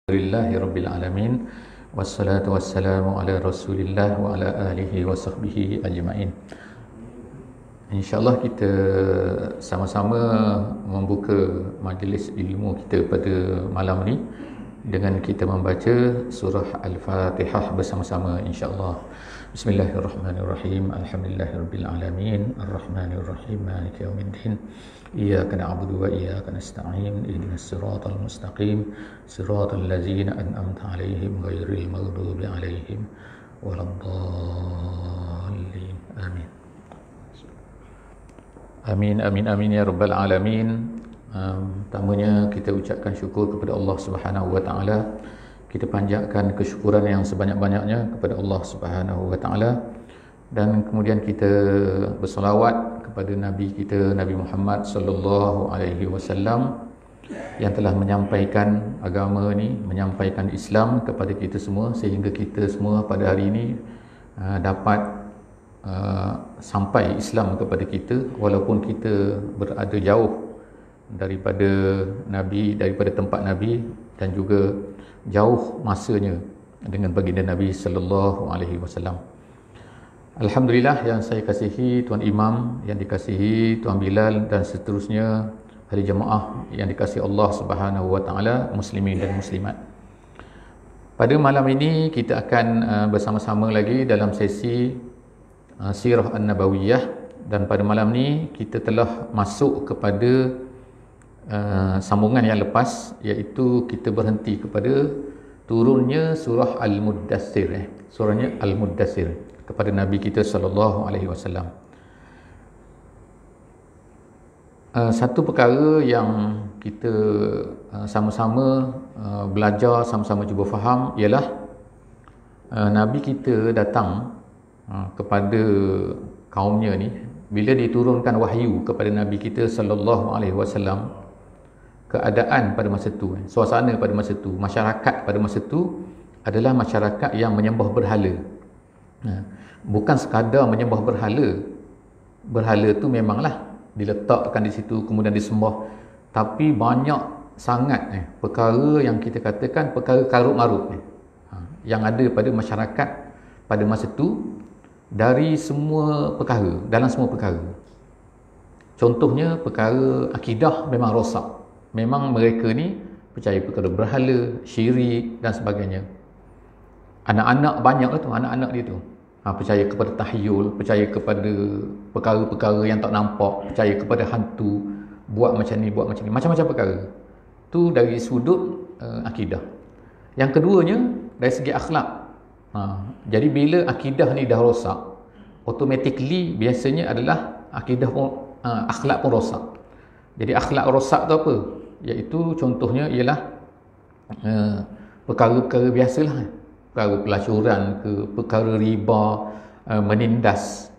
Alhamdulillahi Rabbil Alamin. Wassalatu wassalamu ala Rasulillah wa ala alihi wa sahbihi ajma'in. InsyaAllah kita sama-sama membuka majlis ilmu kita pada malam ni dengan kita membaca surah Al-Fatihah bersama-sama insyaAllah. Bismillahirrahmanirrahim. Alhamdulillahirabbil alamin. Arrahmanirrahim. Maliki yaumiddin. Iyyaka na'budu wa iyyaka nasta'in. Ihdinas siratal mustaqim. Siratal ladzina an'amta 'alaihim ghairil maghdubi 'alaihim waladdallin. Amin. Amin amin amin ya rabbal alamin. Pertamanya kita ucapkan syukur kepada Allah Subhanahu wa taala. Kita panjatkan kesyukuran yang sebanyak-banyaknya kepada Allah Subhanahu wa taala, dan kemudian kita bersolawat kepada Nabi kita, Nabi Muhammad sallallahu alaihi wasallam, yang telah menyampaikan agama ni, menyampaikan Islam kepada kita semua, sehingga kita semua pada hari ini dapat sampai Islam kepada kita walaupun kita berada jauh daripada Nabi, daripada tempat Nabi, dan juga jauh masanya dengan baginda Nabi sallallahu alaihi wasallam. Alhamdulillah yang saya kasihi Tuan Imam, yang dikasihi Tuan Bilal, dan seterusnya ahli jemaah yang dikasihi Allah Subhanahu wa taala, muslimin dan muslimat. Pada malam ini kita akan bersama-sama lagi dalam sesi Sirah An-Nabawiyah, dan pada malam ni kita telah masuk kepada sambungan yang lepas, iaitu kita berhenti kepada turunnya surah Al-Muddathir, surahnya Al-Muddathir kepada Nabi kita sallallahu alaihi wasallam. Satu perkara yang kita sama-sama belajar, sama-sama cuba faham ialah Nabi kita datang kepada kaumnya ni bila diturunkan wahyu kepada Nabi kita sallallahu alaihi wasallam. Keadaan pada masa tu, suasana pada masa tu, masyarakat pada masa tu adalah masyarakat yang menyembah berhala. Bukan sekadar menyembah berhala. Berhala tu memanglah diletakkan di situ kemudian disembah, tapi banyak sangat perkara yang kita katakan perkara karut-marut yang ada pada masyarakat pada masa tu, dari semua perkara, dalam semua perkara. Contohnya perkara akidah memang rosak. Memang mereka ni percaya perkara berhala, syirik dan sebagainya. Anak-anak banyaklah tu, anak-anak dia tu percaya kepada tahyul, percaya kepada perkara-perkara yang tak nampak, percaya kepada hantu, buat macam ni, buat macam ni, macam-macam perkara. Tu dari sudut akidah. Yang keduanya dari segi akhlak. Jadi bila akidah ni dah rosak, automatically biasanya adalah akidah pun, akhlak pun rosak. Jadi akhlak rosak tu apa? Iaitu contohnya ialah perkara-perkara biasalah, perkara pelacuran ke, perkara riba, menindas,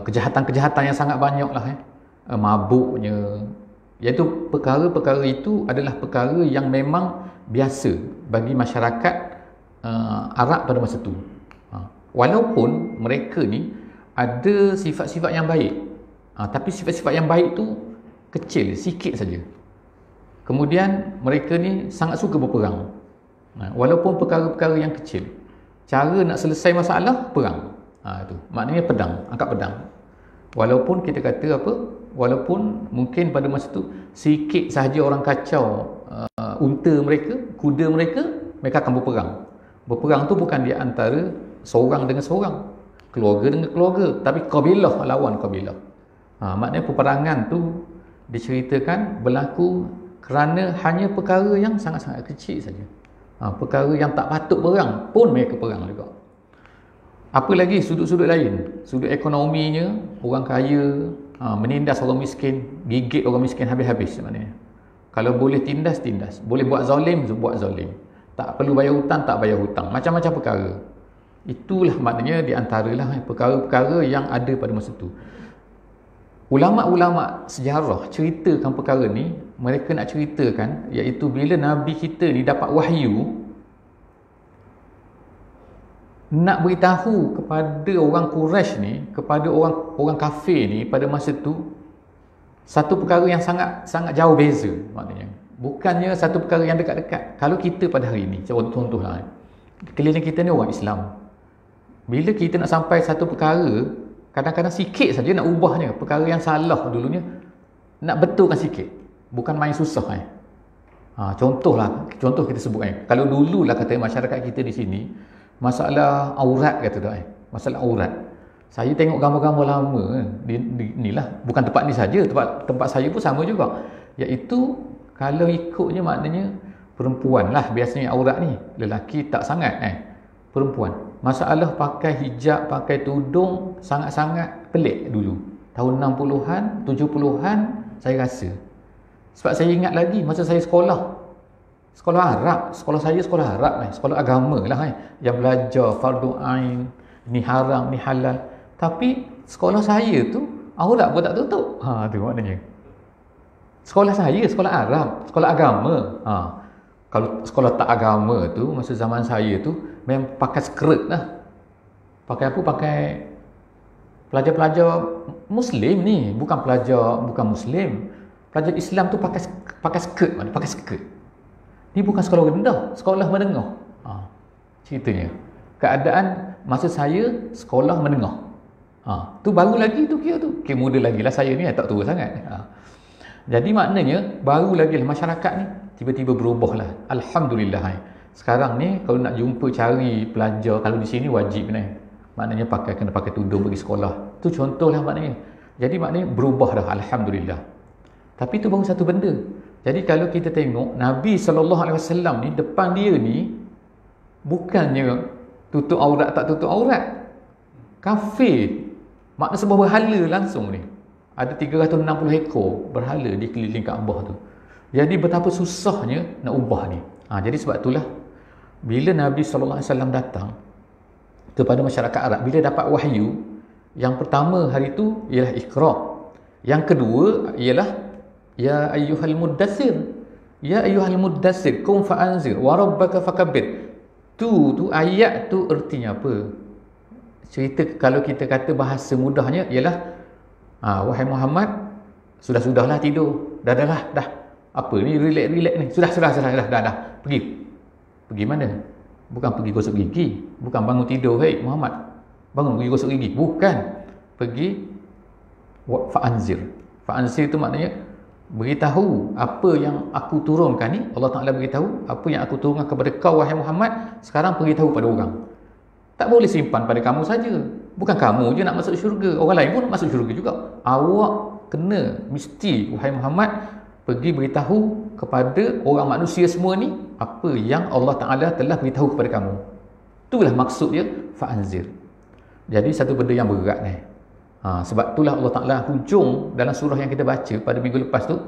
kejahatan-kejahatan yang sangat banyaklah, mabuknya. Iaitu perkara-perkara itu adalah perkara yang memang biasa bagi masyarakat Arab pada masa tu. Walaupun mereka ni ada sifat-sifat yang baik, tapi sifat-sifat yang baik tu kecil, sikit saja. Kemudian mereka ni sangat suka berperang. Walaupun perkara-perkara yang kecil, cara nak selesai masalah perang. Itu maknanya pedang, angkat pedang. Walaupun kita kata apa, walaupun mungkin pada masa tu sikit sahaja orang kacau unta mereka, kuda mereka, mereka akan berperang. Berperang tu bukan di antara seorang dengan seorang, keluarga dengan keluarga, tapi kabilah lawan kabilah. Maknanya peperangan tu diceritakan berlaku kerana hanya perkara yang sangat-sangat kecil saja. Perkara yang tak patut perang pun mereka perang juga. Apa lagi sudut-sudut lain? Sudut ekonominya, orang kaya menindas orang miskin, gigit orang miskin habis-habis maknanya. Kalau boleh tindas, tindas. Boleh buat zalim, buat zalim. Tak perlu bayar hutang, tak bayar hutang. Macam-macam perkara. Itulah maknanya di antaralah perkara-perkara yang ada pada masa itu. Ulama-ulama sejarah ceritakan perkara ni, mereka nak ceritakan iaitu bila Nabi kita ni dapat wahyu, nak beritahu kepada orang Quraisy ni, kepada orang kafir ni pada masa tu, satu perkara yang sangat jauh beza maknanya. Bukannya satu perkara yang dekat-dekat. Kalau kita pada hari ini, contohlah, keliling kita ni orang Islam. Bila kita nak sampai satu perkara, kadang-kadang sikit saja nak ubahnya. Perkara yang salah dulunya, nak betulkan sikit. Bukan main susah. Contoh kita sebut. Kalau dululah kata masyarakat kita di sini, masalah aurat kata dah. Masalah aurat. Saya tengok gambar-gambar lama ni lah. Bukan tempat ni saja, tempat saya pun sama juga. Iaitu kalau ikutnya maknanya perempuan lah biasanya aurat ni. Lelaki tak sangat perempuan. Masalah pakai hijab, pakai tudung sangat-sangat pelik dulu. Tahun 60-an, 70-an saya rasa. Sebab saya ingat lagi masa saya sekolah Arab, sekolah saya sekolah Arab sekolah agama lah yang belajar fardu ain, ni haram, ni halal. Tapi sekolah saya tu aurat pun tak tutup. Tu maknanya. Sekolah saya sekolah Arab, sekolah agama. Kalau sekolah tak agama tu masa zaman saya tu memang pakai skirt lah. Pakai apa? Pakai pelajar-pelajar Muslim ni, bukan Muslim. Pelajar Islam tu pakai skirt, pakai skirt. Ni bukan sekolah rendah, sekolah menengah. Ceritanya. Keadaan masa saya sekolah menengah. Tu baru lagi tu kira tu. Kira muda lagi lah saya ni, tak tua sangat. Jadi maknanya baru lagi lah masyarakat ni tiba-tiba berubah lah. Alhamdulillah. Sekarang ni kalau nak jumpa cari pelajar, kalau di sini wajib ni. Maknanya kena pakai tudung pergi sekolah. Tu contoh lah maknanya. Jadi maknanya berubah dah, alhamdulillah. Tapi tu baru satu benda. Jadi kalau kita tengok Nabi SAW ni, depan dia ni bukannya tutup aurat tak tutup aurat. Kafir. Makna sebuah berhala langsung ni. Ada 360 ekor berhala di keliling Kaabah tu. Jadi betapa susahnya nak ubah ni. Jadi sebab itulah bila Nabi SAW datang kepada masyarakat Arab, bila dapat wahyu, yang pertama hari tu ialah Iqra. Yang kedua ialah Ya ayyuhal muddathir. Ya ayyuhal muddathir, qum fa'anzir wa rabbaka fakabbir. Tu ayat tu ertinya apa? Cerita kalau kita kata bahasa mudahnya ialah wahai Muhammad, sudahlah tidur. Dah. Apa ni relax ni. Sudah. Pergi mana? Bukan pergi gosok gigi, bukan bangun tidur, hei Muhammad, bangun pergi gosok gigi. Bukan. Pergi fa'anzir. Fa'anzir tu maknanya beritahu apa yang aku turunkan ni. Allah Ta'ala beritahu apa yang aku turunkan kepada kau wahai Muhammad, sekarang beritahu pada orang. Tak boleh simpan pada kamu saja. Bukan kamu je nak masuk syurga, orang lain pun nak masuk syurga juga. Awak kena mesti wahai Muhammad pergi beritahu kepada orang manusia semua ni apa yang Allah Ta'ala telah beritahu kepada kamu. Itulah maksud dia fa'anzir. Jadi satu benda yang berat ni. Sebab itulah Allah Ta'ala hujung dalam surah yang kita baca pada minggu lepas tu,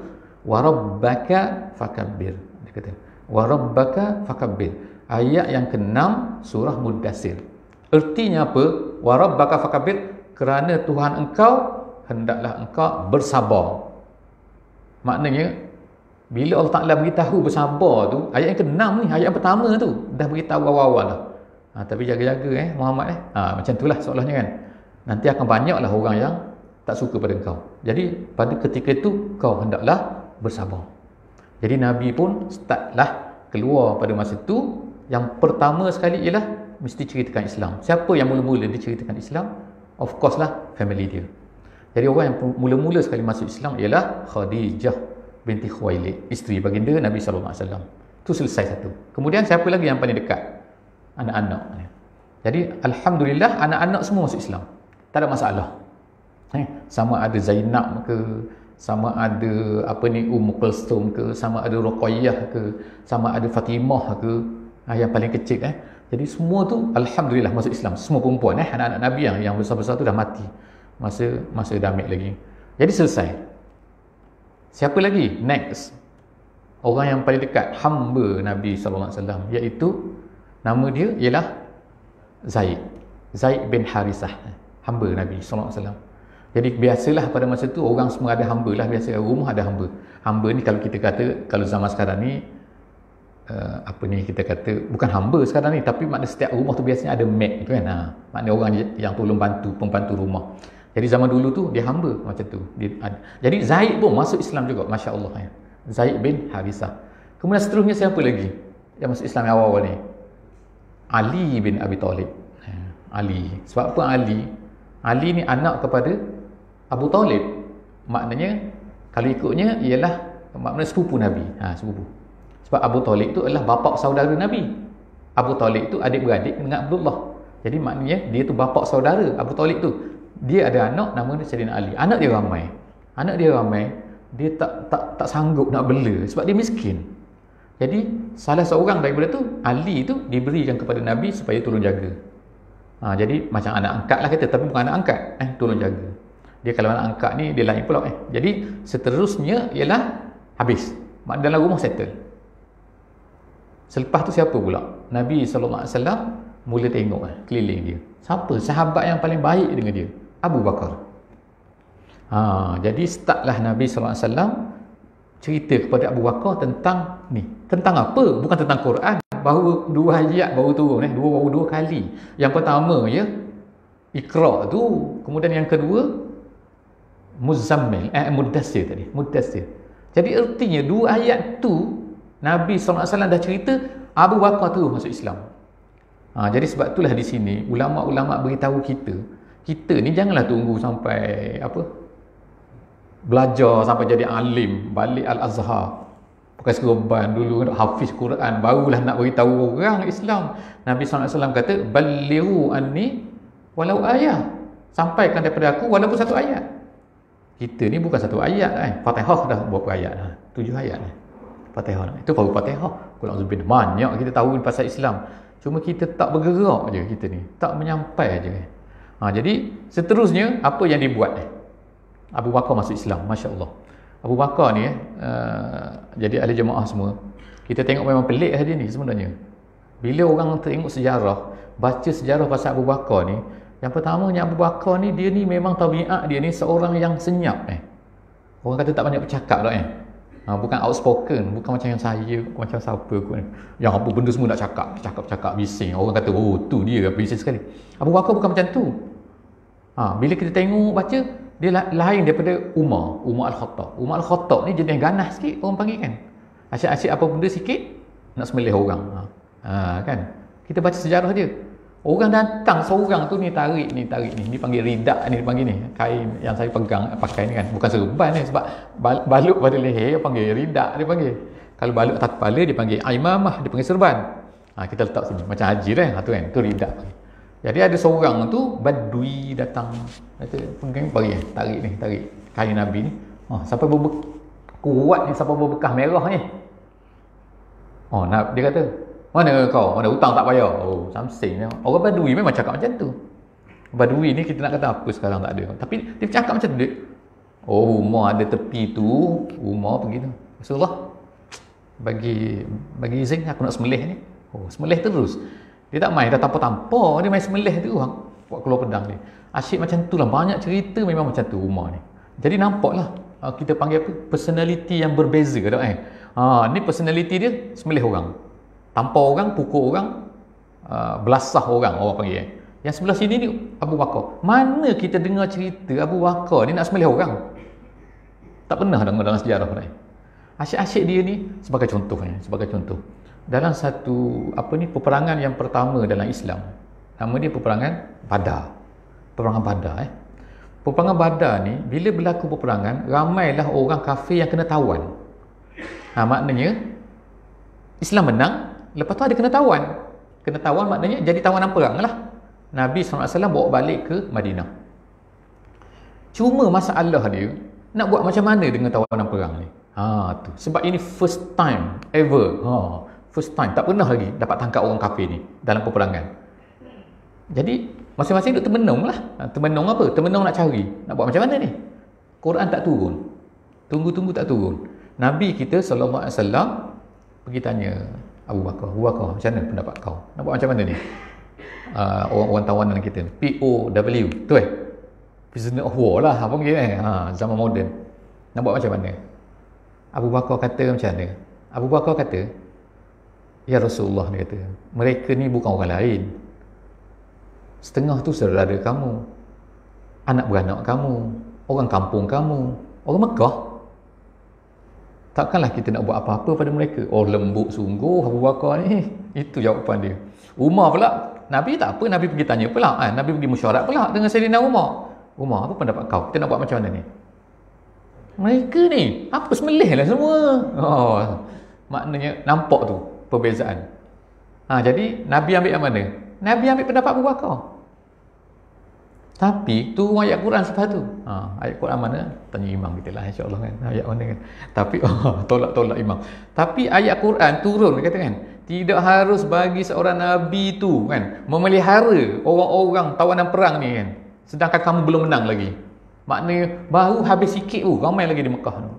warabbaka fakabbir. Dia kata warabbaka fakabbir, ayat yang ke-6 surah Muddathir. Ertinya apa? Warabbaka fakabbir, kerana Tuhan engkau hendaklah engkau bersabar. Maknanya bila Allah Ta'ala beritahu bersabar tu, ayat yang ke-6 ni, ayat yang pertama tu dah beritahu awal-awal lah. Tapi jaga-jaga Muhammad macam itulah soalnya kan. Nanti akan banyaklah orang yang tak suka pada engkau. Jadi pada ketika itu kau hendaklah bersabar. Jadi Nabi pun startlah keluar pada masa itu. Yang pertama sekali ialah mesti ceritakan Islam. Siapa yang mula-mula diceritakan Islam? Of course lah family dia. Jadi orang yang mula-mula sekali masuk Islam ialah Khadijah binti Khuwailid, isteri baginda Nabi SAW. Itu selesai satu. Kemudian siapa lagi yang paling dekat? Anak-anak. Jadi alhamdulillah anak-anak semua masuk Islam. Tak ada masalah. Sama ada Zainab ke, sama ada Ummu Kulsum ke, sama ada Ruqayyah ke, sama ada Fatimah ke, yang paling kecil Jadi semua tu alhamdulillah masuk Islam. Semua perempuan anak-anak Nabi yang besar-besar tu dah mati masa Damit lagi. Jadi selesai. Siapa lagi? Next. Orang yang paling dekat, hamba Nabi SAW, iaitu nama dia ialah Zaid bin Harisah. Hamba Nabi SAW. Jadi biasalah pada masa tu orang semua ada hamba lah. Biasa rumah ada hamba. Hamba ni kalau kita kata, kalau zaman sekarang ni kita kata bukan hamba sekarang ni, tapi makna setiap rumah tu biasanya ada maid kan. Makna orang yang tolong bantu, pembantu rumah. Jadi zaman dulu tu dia hamba macam tu. Jadi Zaid pun masuk Islam juga, Masya Allah Zaid bin Harisah. Kemudian seterusnya siapa lagi yang masuk Islam yang awal-awal ni? Ali bin Abi Talib. Ali. Sebab apa Ali? Ali ni anak kepada Abu Talib. Maknanya kalau ikutnya ialah maknanya sepupu Nabi. Sepupu. Sebab Abu Talib tu adalah bapa saudara Nabi. Abu Talib tu adik-beradik dengan Abdullah. Jadi maknanya dia tu bapa saudara Abu Talib tu. Dia ada anak nama dia Sayyidina Ali. Anak dia ramai. Dia tak sanggup nak bela sebab dia miskin. Jadi salah seorang daripada tu, Ali tu diberikan kepada Nabi supaya tolong jaga. Jadi macam anak angkat lah kita, tapi bukan anak angkat. Tolong jaga. Dia kalau anak angkat ni dia lain pula. Jadi seterusnya ialah habis. Dalam rumah settle. Selepas tu siapa pula? Nabi SAW mula tengok keliling dia. Siapa? Sahabat yang paling baik dengan dia? Abu Bakar. Jadi startlah Nabi SAW cerita kepada Abu Bakar tentang ni. Tentang apa? Bukan tentang Quran. Baru 2 ayat baru turun. Baru 2 kali. Yang pertama Iqra tu. Kemudian yang kedua Muddassir tadi. Muddassir. Jadi artinya 2 ayat tu Nabi SAW dah cerita Abu Bakar tu masuk Islam. Jadi sebab itulah di sini ulama-ulama beritahu kita ni janganlah tunggu sampai belajar sampai jadi alim, balik Al-Azhar, pakai serban dulu, hafiz Quran, barulah nak beritahu orang Islam. Nabi SAW kata balighu anni walau ayat, sampaikan daripada aku walaupun 1 ayat. Kita ni bukan 1 ayat Fatihah dah berapa ayat 7 ayat Fatihah. Itu baru Fatihah. Qul a'udzubillahi, banyak kita tahu pasal Islam. Cuma kita tak bergerak je, kita ni tak menyampai je. Jadi seterusnya apa yang dibuat Abu Bakar masuk Islam. Masya Allah. Abu Bakar ni jadi ahli jemaah semua, kita tengok memang pelik dia ni sebenarnya. Bila orang tengok sejarah, baca sejarah pasal Abu Bakar ni, yang pertamanya Abu Bakar ni, dia ni memang tabiat dia ni seorang yang senyap. Orang kata tak banyak bercakap lah bukan outspoken, bukan macam yang saya, macam siapa kot yang apa benda semua nak cakap bising. Orang kata tu dia bising sekali. Abu Bakar bukan macam tu. Bila kita tengok baca, dia lain daripada Umar Al-Khattab. Umar Al-Khattab ni jenis ganas sikit orang panggil kan. Asyik-asyik apa benda sikit nak sembelih orang. Kan kita baca sejarah dia, orang datang seorang tu ni tarik ni panggil ridak ni, dipanggil ni kain yang saya pegang pakai ni kan, bukan serban ni, sebab balut pada leher panggil ridak, dia panggil. Kalau balut atas kepala dia panggil imamah, dia panggil serban. Kita letak sini macam haji tu kan, tu ridak. Jadi ada seorang tu badui datang, kata pegang tarik kain Nabi ni. Sampai kuat ni, sampai berbekas merah ni. Dia kata, mana kau? Mana hutang tak bayar? Something. Orang Badui memang cakap macam tu. Badui ni kita nak kata apa sekarang tak ada. Tapi dia cakap macam tu. Umar ada tepi tu. Umar pergi tu. Rasulullah bagi izin aku nak sembelih ni. Sembelih terus. Dia tak main dah tanpa-tanpa. Dia main sembelih tu. Buat keluar pedang dia. Asyik macam tu lah. Banyak cerita memang macam tu Umar ni. Jadi nampaklah kita panggil apa? Personality yang berbeza tak ni personality dia sembelih orang. Tampar orang, pukul orang, belasah orang panggil. Yang sebelah sini ni Abu Bakar. Mana kita dengar cerita Abu Bakar ni nak sembelih orang? Tak pernah dengar dalam sejarah ni. Asyik-asyik dia ni sebagai contoh. Dalam satu peperangan yang pertama dalam Islam. Nama dia peperangan Badar. Peperangan Badar Peperangan Badar ni, bila berlaku peperangan, ramailah orang kafir yang kena tawan. Maknanya Islam menang. Lepas tu ada kena tawan. Kena tawan maknanya jadi tawanan perang lah. Nabi SAW bawa balik ke Madinah. Cuma masalah dia, nak buat macam mana dengan tawanan perang ni? Tu. Sebab ini first time ever. First time. Tak pernah lagi dapat tangkap orang kafir ni dalam peperangan. Jadi, masing-masing duk termenung lah. Termenung apa? Termenung nak cari. Nak buat macam mana ni? Quran tak turun. Tunggu-tunggu tak turun. Nabi kita SAW pergi tanya Abu Bakar, macam mana pendapat kau? Nak buat macam mana ni? Orang tawanan kita, POW, tu prisoner of war lah, apa panggil zaman moden. Nak buat macam mana? Abu Bakar kata macam mana? Abu Bakar kata, ya Rasulullah, dia kata, mereka ni bukan orang lain. Setengah tu saudara kamu, anak beranak kamu, orang kampung kamu, orang Mekah. Takkanlah kita nak buat apa-apa pada mereka. Oh, lembut sungguh Abu Bakar ni. Itu jawapan dia. Umar pula, Nabi tak apa, Nabi pergi tanya pula. Nabi pergi mesyuarat pula dengan Sayyidina Umar. Umar, apa pendapat kau? Kita nak buat macam mana ni? Mereka ni, apa semelih lah semua. Oh, maknanya nampak tu perbezaan. Jadi Nabi ambil yang mana? Nabi ambil pendapat Abu Bakar. Tapi tu ayat Quran sebab tu. Ayat Quran mana? Tanya imam kita lah, insya-Allah kan. Ayat mana kan? Tapi tolak imam. Tapi ayat Quran turun kata kan, tidak harus bagi seorang nabi tu kan memelihara orang-orang tawanan perang ni kan. Sedangkan kamu belum menang lagi. Maknanya baru habis sikit ramai lagi di Mekah tu.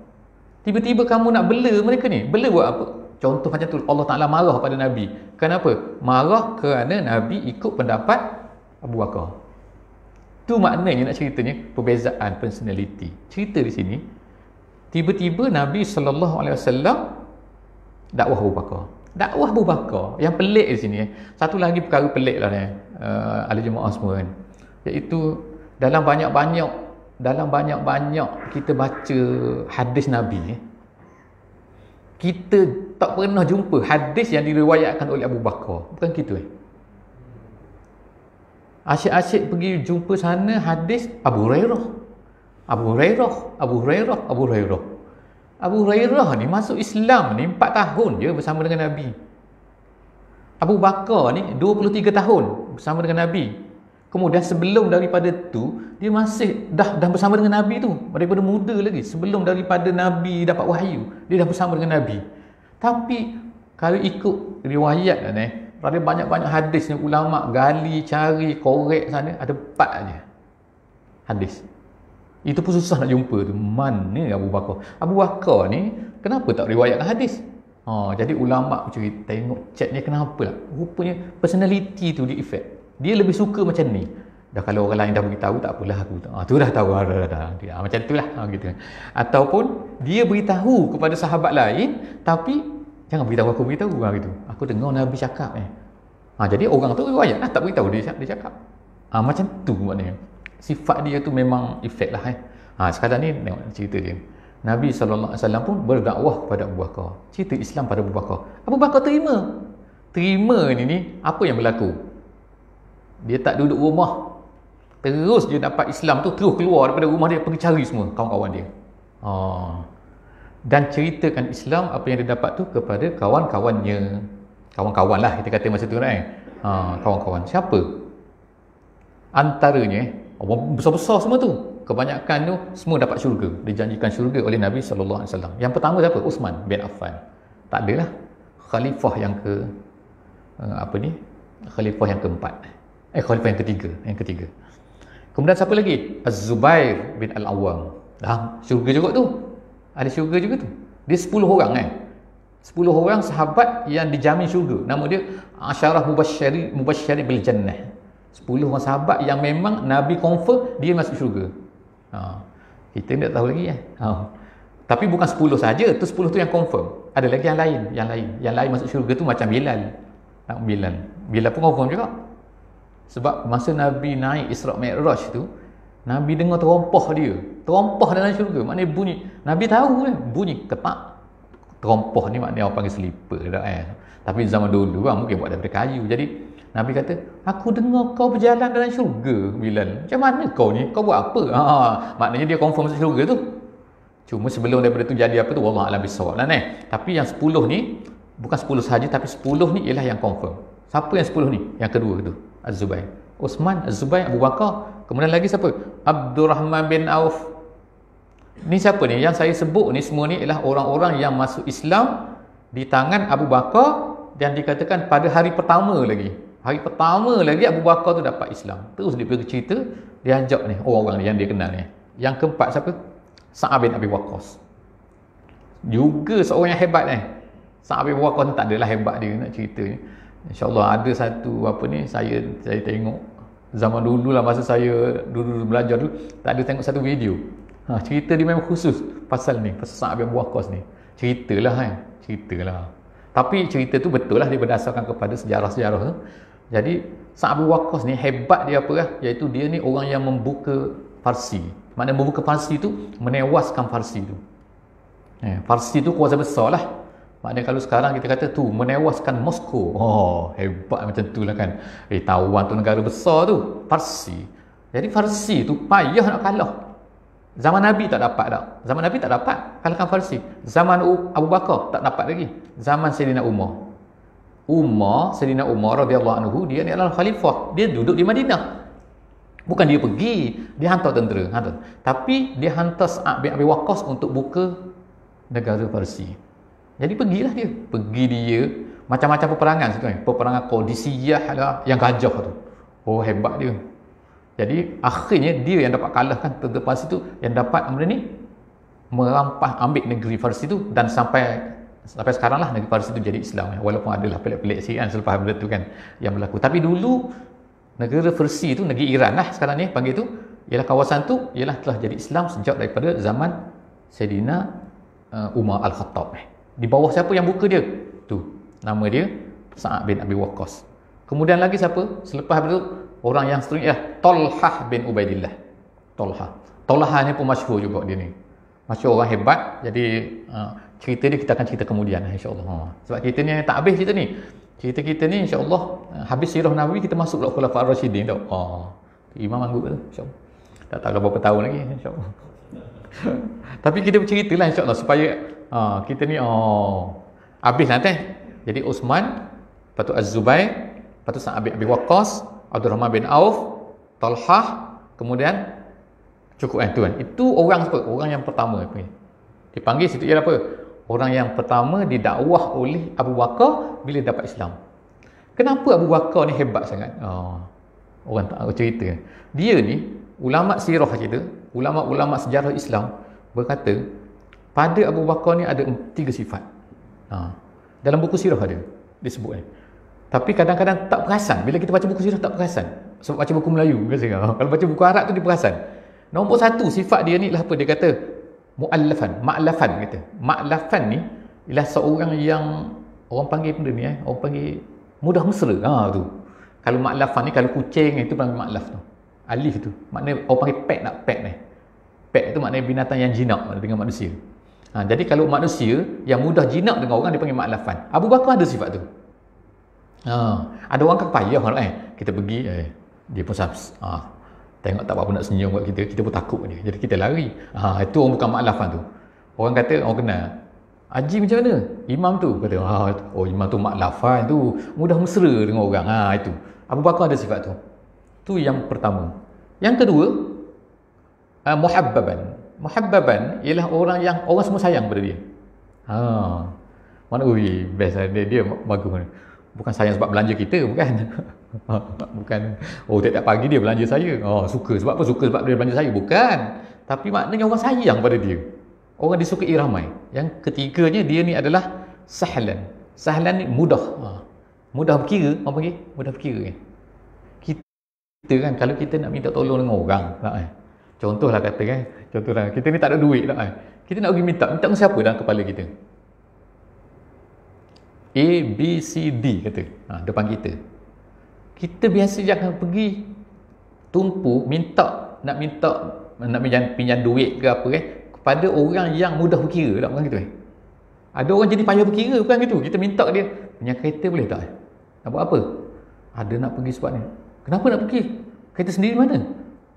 Tiba-tiba kamu nak bela mereka ni. Bela buat apa? Contoh macam tu, Allah Ta'ala marah pada Nabi. Kenapa? Marah kerana Nabi ikut pendapat Abu Bakar. Tu maknanya nak ceritanya perbezaan personality. Cerita di sini, tiba-tiba Nabi SAW dakwah Abu Bakar. Dakwah Abu Bakar yang pelik di sini. Satu lagi perkara pelik lah ni, ahli jemaah semua kan. Iaitu dalam banyak-banyak kita baca hadis Nabi, kita tak pernah jumpa hadis yang diriwayatkan oleh Abu Bakar. Bukan gitu Asyik-asyik pergi jumpa sana hadis Abu Hurairah ni masuk Islam ni 4 tahun je bersama dengan Nabi. Abu Bakar ni 23 tahun bersama dengan Nabi. Kemudian sebelum daripada tu dia masih dah bersama dengan Nabi tu, daripada muda lagi, sebelum daripada Nabi dapat wahyu dia dah bersama dengan Nabi. Tapi kalau ikut riwayat ni, ada banyak-banyak hadis ni ulama gali, cari, korek sana, ada 4 aja hadis. Itu pun susah nak jumpa tu. Mana Abu Bakar? Abu Bakar ni kenapa tak riwayatkan hadis? Jadi ulama cerita, tengok chat ni kenapa lah. Rupanya personality tu dia effect. Dia lebih suka macam ni. Dah kalau orang lain dah beritahu tak apalah aku. Tu dah tahu dah. Macam tu lah gitu. Ataupun dia beritahu kepada sahabat lain tapi jangan beritahu aku gitu. Aku dengar Nabi cakap jadi orang tu riwayat lah, tak beritahu dia cakap. Macam tu maknanya. Sifat dia tu memang efek lah sekarang ni tengok cerita dia. Nabi SAW pun berdakwah kepada Abu Bakar. Cerita Islam pada Abu Bakar. Abu Bakar terima ni apa yang berlaku? Dia tak duduk rumah. Terus dia dapat Islam tu, terus keluar daripada rumah dia, pergi cari semua kawan-kawan dia. Dan ceritakan Islam apa yang dia dapat tu kepada kawan-kawannya. Kawan-kawan lah kita kata masa tu kawan-kawan. Siapa? Antaranya orang besar-besar semua tu, kebanyakan tu semua dapat syurga, dijanjikan syurga oleh Nabi SAW. Yang pertama siapa? Uthman bin Affan. Tak adalah khalifah yang khalifah yang keempat. Khalifah yang ketiga. Kemudian siapa lagi? Az-Zubair bin Al-Awwam. Syurga juga tu. Ada syurga juga tu. Dia 10 orang 10 orang sahabat yang dijamin syurga. Nama dia Asyarah Mubasysyari bil Jannah. 10 orang sahabat yang memang Nabi confirm dia masuk syurga. Kita tak tahu lagi Tapi bukan 10 saja, tu 10 tu yang confirm. Ada lagi yang lain masuk syurga tu macam Bilal. Bilal pun confirm juga. Sebab masa Nabi naik Isra' Mi'raj tu, Nabi dengar terompah dalam syurga. Maknanya bunyi, Nabi tahu bunyi ketak. Terompah ni maknanya orang panggil slipper Tapi zaman dulu mungkin buat daripada kayu. Jadi Nabi kata, aku dengar kau berjalan dalam syurga, Bilal. Macam mana kau ni? Kau buat apa? Maknanya dia confirm masuk syurga tu. Cuma sebelum daripada tu jadi apa tu, wallah alam bisawab lah Tapi yang 10 ni, bukan 10 sahaja, tapi 10 ni ialah yang confirm. Siapa yang 10 ni? Yang kedua tu, Az-Zubair. Uthman, Az-Zubair, Abu Bakar. Kemudian lagi siapa? Abdurrahman bin Auf. Ni siapa ni? Yang saya sebut ni semua ni ialah orang-orang yang masuk Islam di tangan Abu Bakar, dan dikatakan pada hari pertama lagi Abu Bakar tu dapat Islam. Terus dia pergi cerita, dia ajak ni orang-orang yang dia kenal ni. Yang keempat siapa? Sa'ad bin Abi Waqqas. Juga seorang yang hebat Sa'ad bin Abi Waqqas tak adalah hebat dia nak cerita ni. InsyaAllah ada satu saya tengok zaman dulu lah, masa saya dulu belajar dulu, tak ada tengok satu video. Cerita dia memang khusus pasal Sa'ad bin Abi Waqqas ni. Ceritalah. Tapi cerita tu betul lah, dia berdasarkan kepada sejarah-sejarah tu. Jadi Sa'ad bin Waqqas ni hebat dia iaitu dia ni orang yang membuka Farsi. Maknanya membuka Farsi tu menewaskan Farsi tu. Parsi tu kuasa besar lah. Maknanya kalau sekarang kita kata tu menewaskan Moskow. Oh, hebat macam tu lah kan. Taiwan tu negara besar tu. Parsi. Jadi Parsi tu payah nak kalah. Zaman Nabi tak dapat tak. Zaman Nabi tak dapat kalahkan Parsi. Zaman Abu Bakar tak dapat lagi. Zaman Sayyidina Umar. Sayyidina Umar radhiyallahu anhu, dia ni adalah khalifah. Dia duduk di Madinah. Bukan dia pergi, dia hantar tentera. Tapi dia hantar Sa'ad bin Abi Waqqas untuk buka negara Parsi. Jadi pergilah dia. Pergi dia macam-macam peperangan situ kan. Peperangan Qadisiyah lah, yang gajah tu. Oh, hebat dia. Jadi akhirnya dia yang dapat kalahkan tentera Parsi tu, yang dapat merampas ambil negeri Parsi tu, dan sampai sekarang lah negeri Parsi tu jadi Islam. Walaupun adalah pelik-pelik sikit kan selepas benda tu kan yang berlaku. Tapi dulu negara Parsi tu, negeri Iran lah sekarang ni panggil tu, ialah kawasan tu ialah telah jadi Islam sejak daripada zaman Sayyidina Umar Al-Khattab. Di bawah siapa yang buka dia? Tu, nama dia Sa'ad bin Abi Waqqas. Kemudian lagi siapa? Selepas itu orang yang seterusnya Talhah bin Ubaidillah. Talhah ni pun masyhur juga dia ni. Masyhur, orang hebat. Jadi cerita dia kita akan cerita kemudian insya-Allah. Sebab kita ni tak habis cerita ni. Cerita kita ni insya-Allah habis sirah Nabi, kita masuk pula Khulafaur Rasyidin tau. Imam anggap tu insya-Allah. Tak tahu berapa tahun lagi insya-Allah. Tapi kita berceritalah insya-Allah supaya kita ni habis nanti. Jadi Uthman, lepas tu Az-Zubair, lepas tu Sa'ad bin Abi Waqqas, Abdul Rahman bin Auf, Talhah, kemudian cukup tu kan. Itu orang apa? Orang yang pertama dipanggil situ ialah apa? Orang yang pertama didakwah oleh Abu Bakar bila dapat Islam. Kenapa Abu Bakar ni hebat sangat? Orang tak cerita. Dia ni ulama sirah kita, ulama-ulama sejarah Islam berkata pada Abu Bakar ni ada 3 sifat. Dalam buku sirah ada disebut ni. Tapi kadang-kadang tak perasan. Bila kita baca buku sirah tak perasan. Sebab baca buku Melayu biasanya. Kalau baca buku Arab tu dia perasan. Nombor 1 sifat dia ni lah apa? Dia kata ma'lafan kata. Ma'lafan ni ialah seorang yang orang panggil benda ni orang panggil mudah mesra. Tu. Kalau ma'lafan ni, kalau kucing itu panggil ma'laf tu. Alif tu. Maknanya orang panggil pet ni. Pet tu maknanya binatang yang jinak dengan manusia. Jadi kalau manusia yang mudah jinak dengan orang dia panggil ma'lafan. Abu Bakar ada sifat tu. Ada orang kan payah kita pergi dia pun tengok tak apa nak senyum buat kita pun takut dia. Jadi kita lari. Itu orang bukan ma'lafan tu. Orang kata orang kenal. Haji macam mana? Imam tu kata imam tu ma'lafan tu, mudah mesra dengan orang. Itu. Abu Bakar ada sifat tu. Tu yang pertama. Yang kedua, muhabbaban ialah orang yang orang semua sayang pada dia. Mana best dia bagus. Bukan sayang sebab belanja kita, bukan. Bukan tiap pagi dia belanja saya. Suka sebab apa? Suka sebab dia belanja saya, bukan. Tapi maknanya orang sayang pada dia. Orang disukai ramai. Yang ketiganya dia ni adalah sahlan. Sahlan ni mudah. Mudah berkira, orang panggil mudah berkira kan. Kita kan kalau kita nak minta tolong dengan orang, contohlah kata kan, kita ni tak ada duit tak. Kita nak pergi minta dengan siapa dalam kepala kita? A, B, C, D kata. Depan kita. Kita biasa jangan pergi tumpu nak pinjam duit ke apa kepada orang yang mudah berkira tak, bukan gitu Ada orang jadi payah berkira, bukan gitu. Kita minta dia, punya kereta boleh tak? Nak buat apa? Ada nak pergi sebab ni. Kenapa nak pergi? Kereta sendiri mana?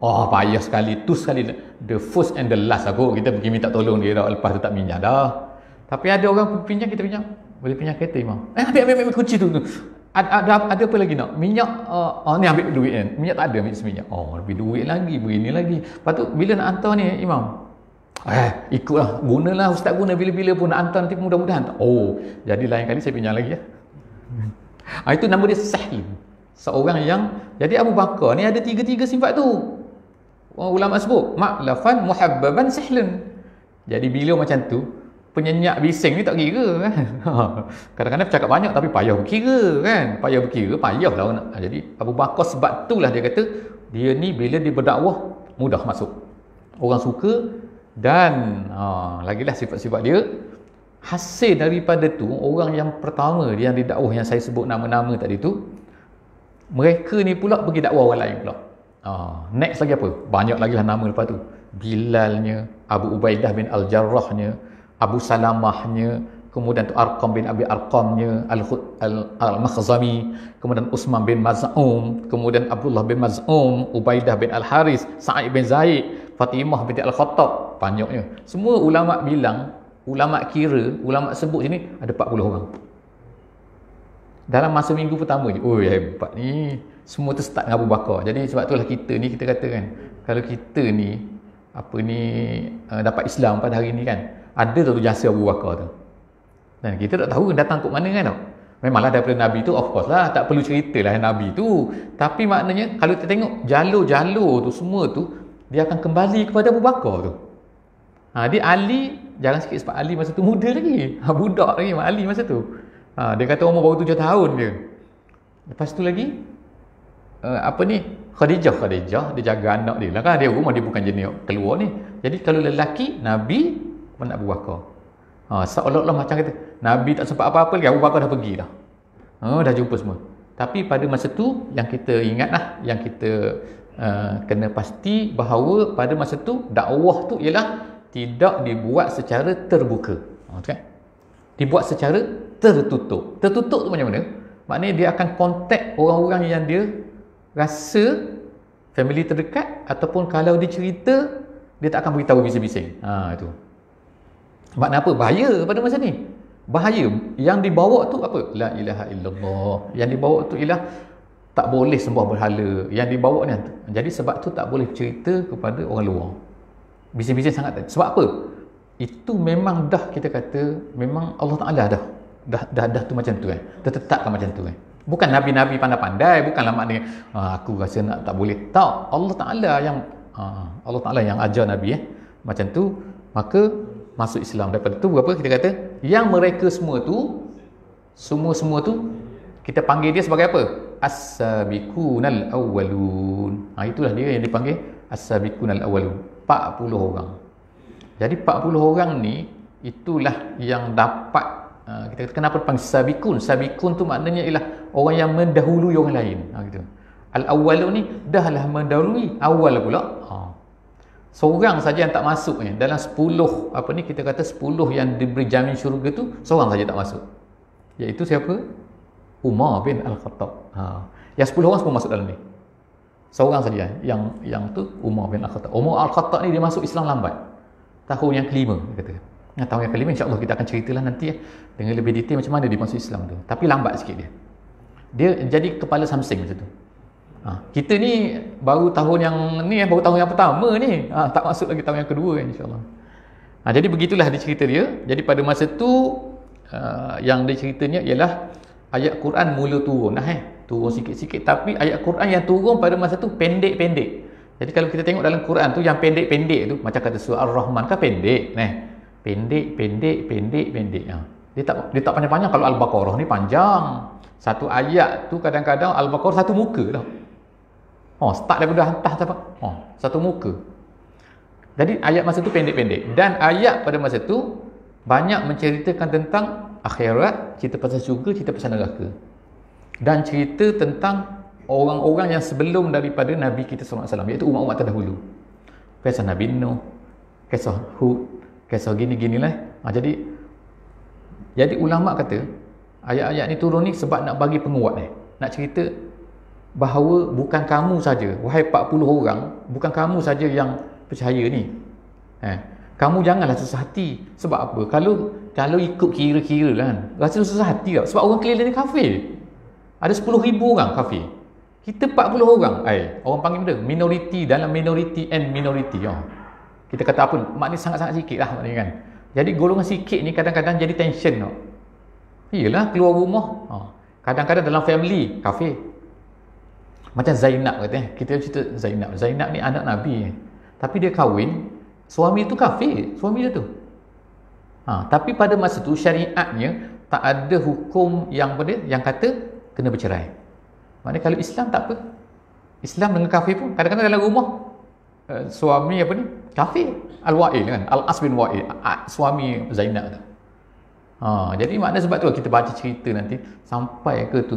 Payah sekali. Tu sekali. The first and the last kita pergi minta tolong dia dah. Lepas tu tak minyak dah. Tapi ada orang pinjam, kita pinjam. Boleh pinjam kereta imam. Ambil kunci tu. Ada apa lagi nak? Minyak. Ni ambil duit kan. Minyak tak ada, ambil seminyak. Lebih duit lagi, begini lagi. Lepas tu bila nak hantar ni imam, ikutlah, gunalah ustaz guna bila-bila pun nak hantar nanti mudah-mudahan. Jadi lain kali saya pinjam lagi itu nama dia Sahl. Seorang yang, jadi Abu Bakar ni ada 3 sifat tu. Ulama sebut ma'lafan, muhabbaban, sahlan. Jadi bila macam tu, penyenyak bising ni tak kira kan. Kadang-kadang bercakap banyak tapi payah berkira kan. Payah lah. Jadi Abu Bakar sebab itulah dia kata dia ni bila dia berdakwah mudah masuk. Orang suka. Dan lagilah sifat-sifat dia. Hasil daripada tu, orang yang pertama yang didakwah yang saya sebut nama-nama tadi tu, mereka ni pula pergi dakwah orang lain pula. Next lagi apa? Banyak lagi lah nama lepas tu. Bilalnya, Abu Ubaidah bin Al-Jarrahnya, Abu Salamahnya, kemudian tu Arqam bin Abi Arqamnya, Al-Makhzami, kemudian Utsman bin Maz'um, kemudian Abdullah bin Maz'um, Ubaidah bin Al-Haris, Sa'id bin Zaid, Fatimah binti Al-Khattab, banyaknya. Semua ulama bilang, ulama kira, ulama sebut sini ada 40 orang. Dalam masa minggu pertama je. Oh, hebat ni. Semua tu start dengan Abu Bakar. Jadi sebab itulah kita ni, kita kata kan, kalau kita ni dapat Islam pada hari ni kan, ada tu jasa Abu Bakar tu. Dan kita tak tahu datang kat mana kan tau. Memanglah daripada Nabi tu, of course lah, tak perlu ceritalah Nabi tu. Tapi maknanya kalau kita tengok jalur-jalur tu semua tu, dia akan kembali kepada Abu Bakar tu. Dia Ali, jangan sikit sebab Ali masa tu muda lagi. Budak lagi Ali masa tu. Dia kata umur baru 7 tahun dia. Lepas tu lagi Khadijah dia jaga anak dia lah kan. Dia rumah dia bukan jenis keluar ni. Jadi kalau lelaki, Nabi mana Abu Bakar. Seolah-olah macam kata Nabi tak sempat apa-apa lagi, Abu Bakar dah pergi dah. Dah jumpa semua. Tapi pada masa tu yang kita ingat lah, yang kita kena pasti bahawa pada masa tu dakwah tu ialah tidak dibuat secara terbuka. Okay? Dibuat secara tertutup. Tertutup tu macam mana? Maknanya dia akan kontak orang-orang yang dia rasa family terdekat, ataupun kalau dia cerita dia tak akan beritahu bising-bising. Itu. Makna apa? Bahaya pada masa ni. Bahaya. Yang dibawa tu apa? La ilaha illallah. Yang dibawa tu ialah tak boleh sembah berhala. Yang dibawa ni. Jadi sebab tu tak boleh cerita kepada orang luar. Bising-bising sangat. Sebab apa? Itu memang dah kita kata, memang Allah Ta'ala dah tu macam tu kan. Tertetapkan macam tu kan. Bukan Nabi-Nabi pandai-pandai, bukanlah maknanya aku rasa nak tak boleh. Tak, Allah Ta'ala yang ajar Nabi macam tu, maka masuk Islam. Daripada tu apa kita kata? Yang mereka semua tu kita panggil dia sebagai apa? As-sabiqunal awwalun. Itulah dia yang dipanggil as-sabiqunal awwalun. 40 orang. Jadi 40 orang ni itulah yang dapat kita kata kenapa dipanggil sabiqun. Sabiqun tu maknanya ialah orang yang mendahului orang lain. Gitu. Al-awwalun ni dahlah mendahului awal pula. Seorang saja yang tak masuk ni dalam 10 kita kata 10 yang diberi jamin syurga tu, seorang saja tak masuk. Iaitu siapa? Umar bin Al-Khattab. Yang 10 orang semua masuk dalam ni. Seorang saja yang tu Umar bin Al-Khattab. Umar Al-Khattab ni dia masuk Islam lambat. Tahun yang kelima kata. Tahun yang kelima insya-Allah kita akan ceritalah nanti dengan lebih detail macam mana dia masuk Islam tu. Tapi lambat sikit dia. Dia jadi kepala Samsing macam tu. Kita ni baru tahun yang ni, baru tahun yang pertama ni. Tak masuk lagi tahun yang kedua insya-Allah. Jadi begitulah dia cerita dia. Jadi pada masa tu yang dia ceritanya ialah ayat Quran mula turun turun sikit-sikit, tapi ayat Quran yang turun pada masa tu pendek-pendek. Jadi kalau kita tengok dalam Quran tu yang pendek-pendek tu, macam kata surah Ar-Rahman kan pendek pendek. Dia tak panjang-panjang. Kalau Al-Baqarah ni panjang. Satu ayat tu kadang-kadang Al-Baqarah satu muka dah. Start daripada atas apa? Satu muka. Jadi ayat masa tu pendek-pendek. Dan ayat pada masa tu banyak menceritakan tentang akhirat, cerita pasal syurga, cerita pasal neraka. Dan cerita tentang orang-orang yang sebelum daripada Nabi kita SAW, iaitu umat-umat terdahulu. Kisah Nabi Nuh, kisah Hud, kisah gini-ginilah. Jadi ulama kata ayat-ayat ni turun ni sebab nak bagi penguat nak cerita bahawa bukan kamu saja, wahai 40 orang, bukan kamu saja yang percaya ni. Kamu janganlah susah hati. Sebab apa? Kalau ikut kira-kira lah kan, rasa susah hati tak? Sebab orang keliling ni kafir. Ada 10,000 orang kafir. Kita 40 orang. Orang panggil benda minoriti dalam minority and minority. Kita kata apa? Maknanya sangat-sangat sikit lah maknanya kan. Jadi golongan sikit ni kadang-kadang jadi tension tau. Iyalah keluar rumah. Kadang-kadang dalam family kafir. Macam Zainab kata. Kita cerita Zainab. Zainab ni anak Nabi. Tapi dia kahwin, suami tu kafir. Suami dia tu. Tapi pada masa tu syariatnya tak ada hukum yang kata kena bercerai. Maknanya kalau Islam tak apa. Islam dengan kafir pun kadang-kadang dalam rumah suami kafir. Al-Wa'il kan, Al-As bin Wa'il, suami Zainab tu. Jadi maknanya sebab tu kita baca cerita nanti sampai ke tu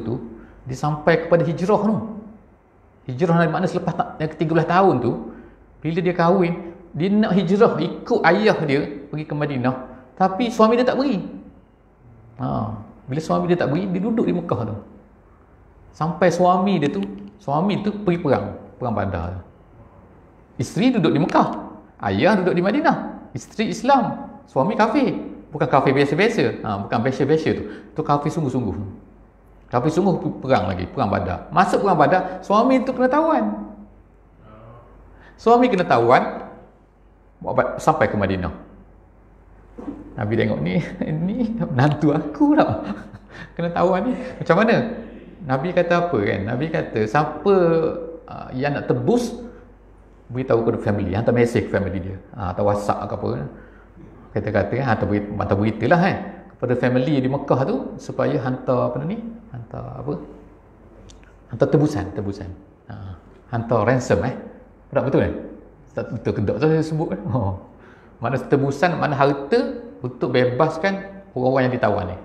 dia sampai kepada hijrah tu. Hijrah maknanya selepas yang ke-13 tahun tu, bila dia kahwin, dia nak hijrah ikut ayah dia pergi ke Madinah. Tapi suami dia tak beri. Bila suami dia tak beri, dia duduk di Mekah tu. Sampai suami tu pergi perang Badar. Isteri duduk di Mekah, ayah duduk di Madinah. Isteri Islam, suami kafir. Bukan kafir biasa-biasa, bukan biasa-biasa tu kafir sungguh-sungguh. Kafir sungguh perang lagi, perang Badar. Masuk perang Badar, suami tu kena tawan. Suami kena tawan sampai ke Madinah. Nabi tengok ni menantu aku lah kena tawan ni. Macam mana? Nabi kata apa kan? Nabi kata siapa yang nak tebus, beritahu kepada family, hantar mesej ke family dia, atau WhatsApp ke apa, kata-kata kan, hantar berita lah kepada family di Mekah tu, supaya hantar hantar tebusan, hantar ransom betul kan? Tak betul kedok tu saya sebut kan. Mana tebusan, mana harta untuk bebaskan orang-orang yang ditawan ni.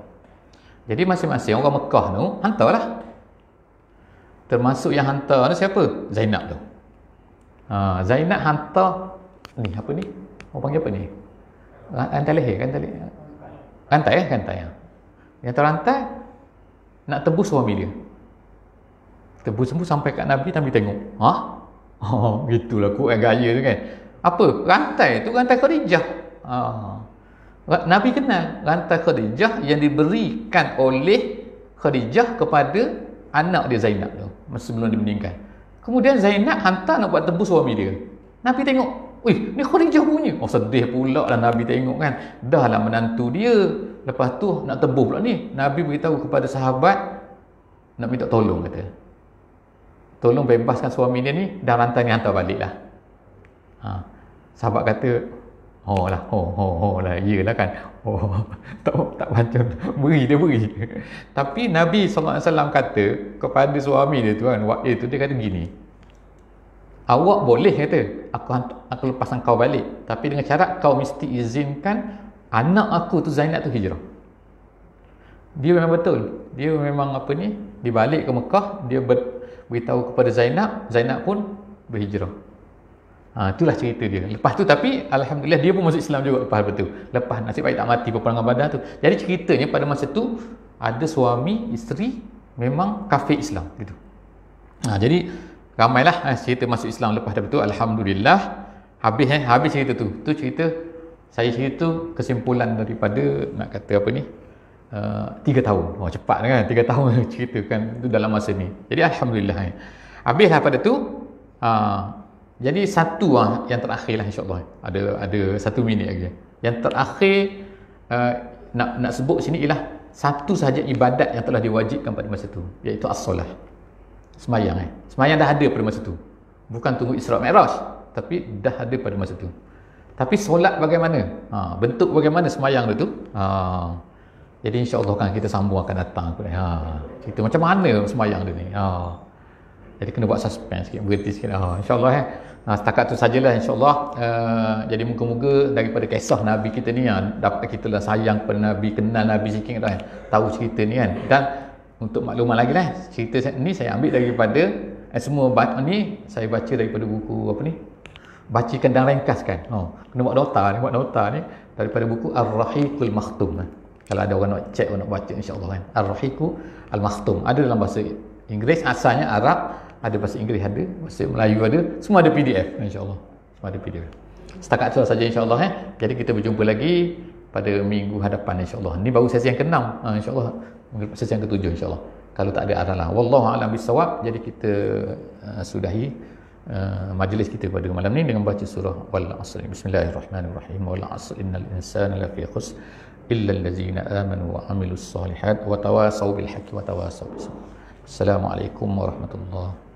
Jadi masing-masing orang Mekah tu hantarlah. Termasuk yang hantar ni siapa? Zainab tu. Zainab hantar ni apa ni? Orang panggil apa ni? Rantai leher, rantai. Yang terrantai nak tebus suami dia. Tebus sampai kat Nabi tengok. Gitulah Quran gaya tu kan. Apa? Rantai tu rantai Khadijah. Nabi kenal rantai Khadijah yang diberikan oleh Khadijah kepada anak dia Zainab tu sebelum dia meninggal. Kemudian Zainab hantar nak buat tebus suami dia. Nabi tengok, ni Khadijah punya. Sedih pula lah Nabi tengok kan. Dah lah menantu dia, lepas tu nak tebus pula ni. Nabi beritahu kepada sahabat nak minta tolong, kata tolong bebaskan suami dia ni, dan rantai ni hantar balik lah. Sahabat kata, iyalah kan. Tak macam beri. Tapi Nabi SAW kata kepada suami dia tu kan, waktu itu dia kata gini, awak boleh kata aku lepaskan kau balik, tapi dengan syarat kau mesti izinkan anak aku tu Zainab tu hijrah. Dia memang betul, dia memang dia balik ke Mekah, dia beritahu kepada Zainab pun berhijrah. Itulah cerita dia. Lepas tu tapi alhamdulillah dia pun masuk Islam juga lepas nasib baik tak mati peperangan Badar tu. Jadi ceritanya pada masa tu ada suami isteri memang kafir Islam gitu. Jadi ramailah cerita masuk Islam lepas tu, alhamdulillah. Habis cerita tu. Tu cerita saya cerita kesimpulan daripada nak kata 3 tahun. Cepat kan, 3 tahun ceritakan tu dalam masa ni. Jadi alhamdulillah. Habislah pada tu. Jadi satu yang terakhir lah, insyaAllah ada 1 minit lagi. Yang terakhir nak sebut sini ialah satu sahaja ibadat yang telah diwajibkan pada masa tu, iaitu as-solah, semayang. Semayang dah ada pada masa tu, bukan tunggu Isra' Mi'raj, tapi dah ada pada masa tu. Tapi solat bagaimana? Bentuk bagaimana semayang tu? Jadi insyaAllah kan kita sambung akan datang. Cerita macam mana semayang dia ni. Jadi kena buat suspense sikit, berhenti sikit. InsyaAllah setakat tu sajalah insyaAllah. Jadi moga-moga daripada kisah Nabi kita ni dapat kita lah sayang kepada Nabi, kenal Nabi sikit dah, tahu cerita ni kan. Dan untuk maklumat lagi lah, cerita ni saya ambil daripada semua ni saya baca daripada buku bacakan dan ringkaskan. Kena buat nota ni daripada buku Ar-Rahiqul Makhtum. Kalau ada orang nak check, orang nak baca insyaAllah kan. Ar-Rahiqul Makhtum ada dalam bahasa Inggeris, asalnya Arab, ada bahasa Inggeris, ada bahasa Melayu, ada, semua ada PDF insyaAllah, semua ada PDF. Setakat itu saja insyaAllah. Jadi kita berjumpa lagi pada minggu hadapan insyaAllah. Ini baru sesi yang ke-6, insyaAllah sesi yang ke-7 insyaAllah, kalau tak ada aralah. Wallahu a'lam bissawab. Jadi kita sudahi majlis kita pada malam ni dengan baca surah Wal 'Asr. Bismillahirrahmanirrahim. Wal 'Asr innal insana lafi khusr illa allazina amanu wa 'amilus solihat wa tawasaw bil haqqi wa tawasaw bis sabr. Assalamualaikum warahmatullahi